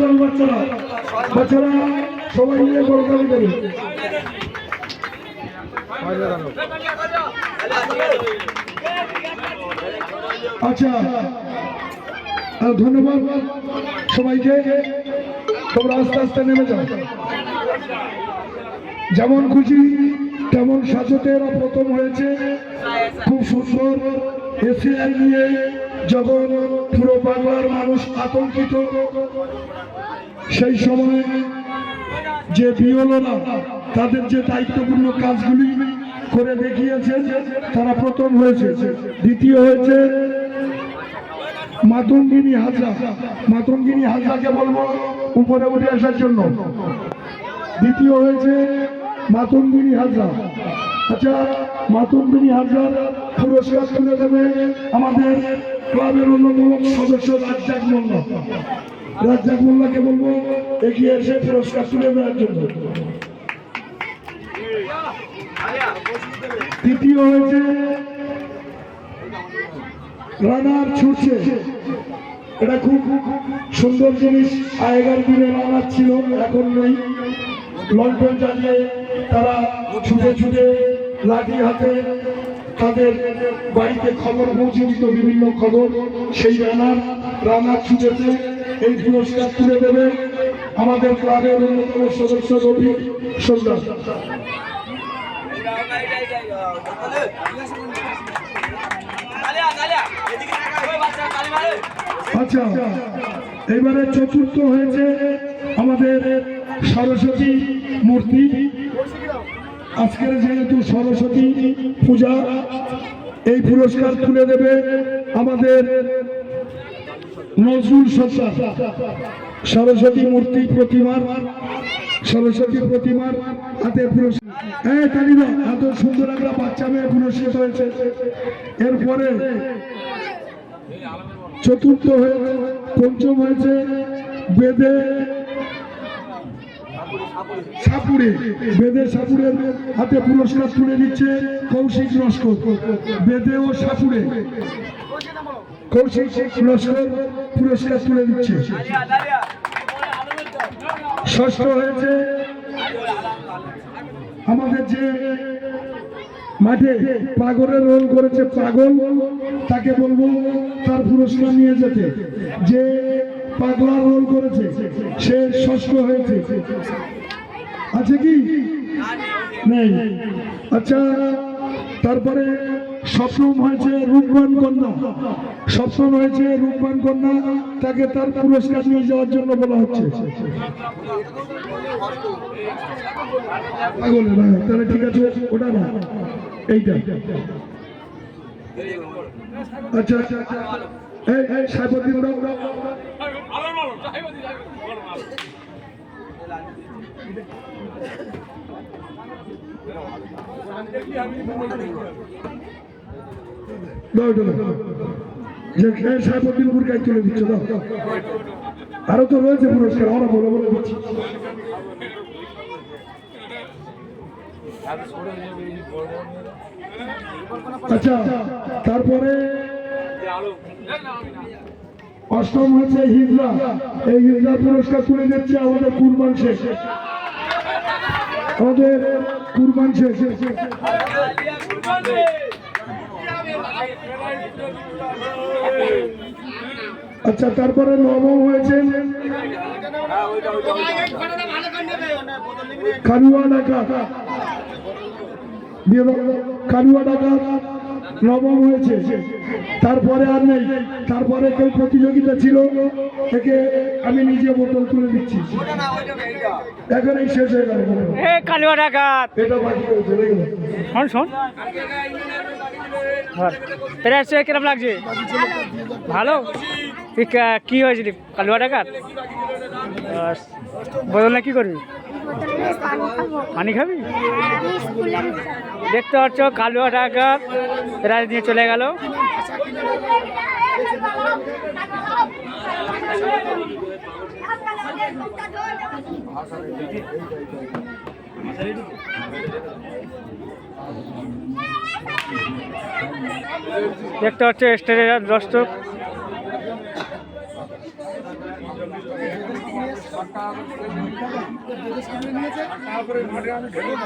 করতালি বাচ্চারা বাচ্চারা সবাই মিলে করতালি দেবে। আচ্ছা ধন্যবাদ সবাইকে। তোমরা আস্তে আস্তে নেমে যাও। যেমন খুশি তেমন সাজতে এরা প্রথম হয়েছে। খুব সুন্দর এসিআই নিয়ে যখন পুরো বাংলার মানুষ আতঙ্কিত, সেই সময় যে বিওলরা তাদের যে দায়িত্বপূর্ণ কাজগুলি করে দেখিয়েছে তারা প্রথম হয়েছে। দ্বিতীয় হয়েছে মাতঙ্গিনী হাজরা। মাতঙ্গিনী হাজরাকে বলবো উপরে উঠে আসার জন্য। দ্বিতীয় হয়েছে মাতঙ্গিনী হাজরা। আচ্ছা মাতঙ্গিনী হাজরার পুরস্কার তুলে দেবে আমাদের ক্লাবের অন্যতম সদস্য রাজ্জাক মোল্লা। রাজ্জাক মোল্লাকে বলবো এগিয়ে এসে পুরস্কার তুলে দেওয়ার জন্য। তৃতীয় হয়েছে রানার ছুটছে। এটা খুব সুন্দর জিনিস। আগেকার দিনে রানার ছিল, এখন নেই। লন্ডন জ্বালিয়ে তারা ছুটে ছুটে লাঠি হাতে তাদের বাড়িতে খবর পৌঁছে দিত, বিভিন্ন খবর। সেই রানার ছুটেছে। এই পুরস্কার তুলে দেবে আমাদের ক্লাবের অন্যতম সদস্য রবি সন্ধ্যা। আচ্ছা এবারে চতুর্থ হয়েছে আমাদের সরস্বতী মূর্তি। আজকের যেহেতু সরস্বতী পূজা, এই পুরস্কার তুলে দেবে আমাদের নজরুল সরকার। সরস্বতী মূর্তি প্রতিমার সরস্বতী প্রতিমার হাতে পুরস্কার। এত সুন্দর একটা বাচ্চা মেয়ে পুরস্কৃত হয়েছে। এরপরে চতুর্থ হয়েছে, পঞ্চম হয়েছে বেদে সাপুরে। বেদে সাপুরের হাতে পুরস্কার তুলে দিচ্ছে কৌশিক নস্কর। বেদে ও সাপুরে কৌশিক নস্কর পুরস্কার তুলে দিচ্ছে। ষষ্ঠ হয়েছে আমাদের যে মাঠে পাগলের রোল করেছে পাগল, তাকে বলবো তার পুরস্কার নিয়ে যেতে। যে পাগলা রোল করেছে সে ষষ্ঠ হয়েছে। আছে কি নেই? আচ্ছা তারপরে সপ্তম হয়েছে রূপবান কন্যা। সপ্তম হয়েছে রূপবান কন্যা, তাকে তার পুরস্কার নিয়ে যাওয়ার জন্য বলা হচ্ছে। তাহলে ঠিক আছে, ওটা না, এইটা। আচ্ছা এই সাইফুদ্দিন দাও। সাইফুদ্দিনপুর গাই তুলে দিচ্ছ দাও। আরো তো রয়েছে পুরস্কার, আমরা বলে বলে দিচ্ছি। আচ্ছা তারপরে অষ্টম হয়েছে হিজরা। এই হিজরা পুরস্কার তুলে দিচ্ছে আমাদের কুরবান শেখ। আমাদের কুরবান শেখ। আচ্ছা তারপরে নবম হয়েছে কালুয়া ডাকা। কালুয়া ডাকা নবম হয়েছে। তারপরে আর নেই। তারপরে কেউ প্রতিযোগিতা ছিল, থেকে আমি নিজে বোতল তুলে দিচ্ছি। এখন এই শেষ হয়ে গেল। কালুয়া ডাকা এটা বাকি হয়েছে। শোন কিরম লাগছে? ভালো। কি হয়েছিল কালুয়া ডাকাত? বদল না কি করবি? পানি খাবি? দেখতে পাচ্ছ কালুয়া ডাকাত প্রাইজ নিয়ে চলে গেল। দেখতে হচ্ছে স্টেজের দর্শক। টাকা করে মাঠে আমি ঢেলে না।